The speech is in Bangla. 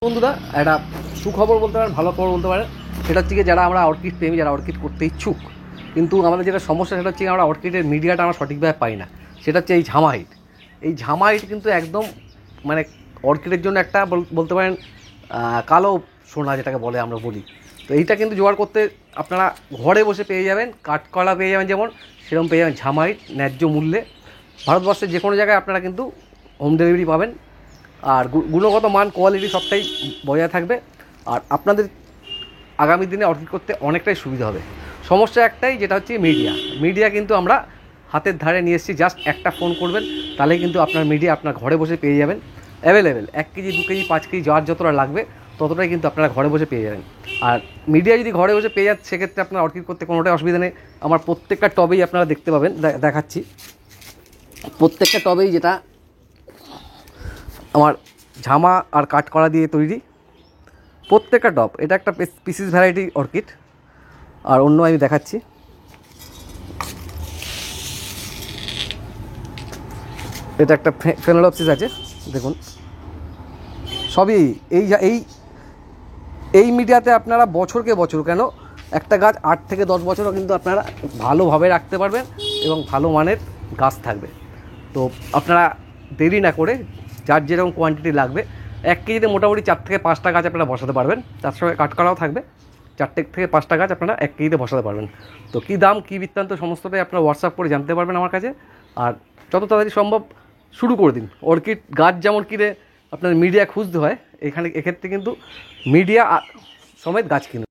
বন্ধুরা একটা সুখবর বলতে পারেন, ভালো খবর বলতে পারেন। সেটা হচ্ছে কি, যারা আমরা অর্কিড প্রেমী, যারা অর্কিড করতে ইচ্ছুক, কিন্তু আমাদের যেটা সমস্যা সেটা হচ্ছে আমরা অর্কিডের মিডিয়াটা আমরা সঠিকভাবে পাই না। সেটা হচ্ছে এই ঝামা হিট। এই ঝামা হিট কিন্তু একদম মানে অর্কিডের জন্য একটা বলতে পারেন কালো সোনা যেটাকে বলে আমরা বলি। তো এইটা কিন্তু জোগাড় করতে আপনারা ঘরে বসে পেয়ে যাবেন, কাঠকলা পেয়ে যাবেন, যেমন সেরকম পেয়ে যাবেন ঝামা হিট ন্যায্য মূল্যে। ভারতবর্ষের যে কোনো জায়গায় আপনারা কিন্তু হোম ডেলিভারি পাবেন। আর গুণগত মান, কোয়ালিটি সবটাই বজায় থাকবে। আর আপনাদের আগামী দিনে অর্কিড করতে অনেকটাই সুবিধা হবে। সমস্যা একটাই, যেটা হচ্ছে মিডিয়া কিন্তু আমরা হাতের ধারে নিয়ে এসেছি। জাস্ট একটা ফোন করবেন, তাহলে কিন্তু আপনার মিডিয়া আপনার ঘরে বসে পেয়ে যাবেন। অ্যাভেলেবেল 1 কেজি 2 কেজি 5 কেজি যার যতটা লাগবে ততটাই কিন্তু আপনারা ঘরে বসে পেয়ে যাবেন। আর মিডিয়া যদি ঘরে বসে পেয়ে যান, সেক্ষেত্রে আপনার অর্কিড করতে কোনোটাই অসুবিধা নেই। আমার প্রত্যেকটা টবেই আপনারা দেখতে পাবেন, দেখাচ্ছি। প্রত্যেকটা টবেই যেটা আমার ঝামা আর কাঠকড়া দিয়ে তৈরি, প্রত্যেকটা টব। এটা একটা পিসিস ভ্যারাইটি অর্কিড। আর অন্য আমি দেখাচ্ছি, এটা একটা ফেনোলপসিস আছে, দেখুন। সবই এই এই এই মিডিয়াতে আপনারা বছরকে বছর কেন, একটা গাছ 8 থেকে 10 বছরও কিন্তু আপনারা ভালোভাবে রাখতে পারবেন এবং ভালো মানের গাছ থাকবে। তো আপনারা দেরি না করে, যার যেরকম কোয়ান্টিটি লাগবে, 1 কেজিতে মোটামুটি 4 থেকে 5টা গাছ আপনারা বসাতে পারবেন। তার সঙ্গে কাঠকড়াও থাকবে। 4 থেকে 5টা গাছ আপনারা 1 কেজিতে বসাতে পারবেন। তো কী দাম, কী বৃত্তান্ত, সমস্তটাই আপনারা হোয়াটসঅ্যাপ করে জানতে পারবেন আমার কাছে। আর যত তাড়াতাড়ি সম্ভব শুরু করে দিন। অর্কিড গাছ যেমন কিনে আপনার মিডিয়া খুঁজতে হয়, এক্ষেত্রে কিন্তু মিডিয়া সমেত গাছ কিনুন।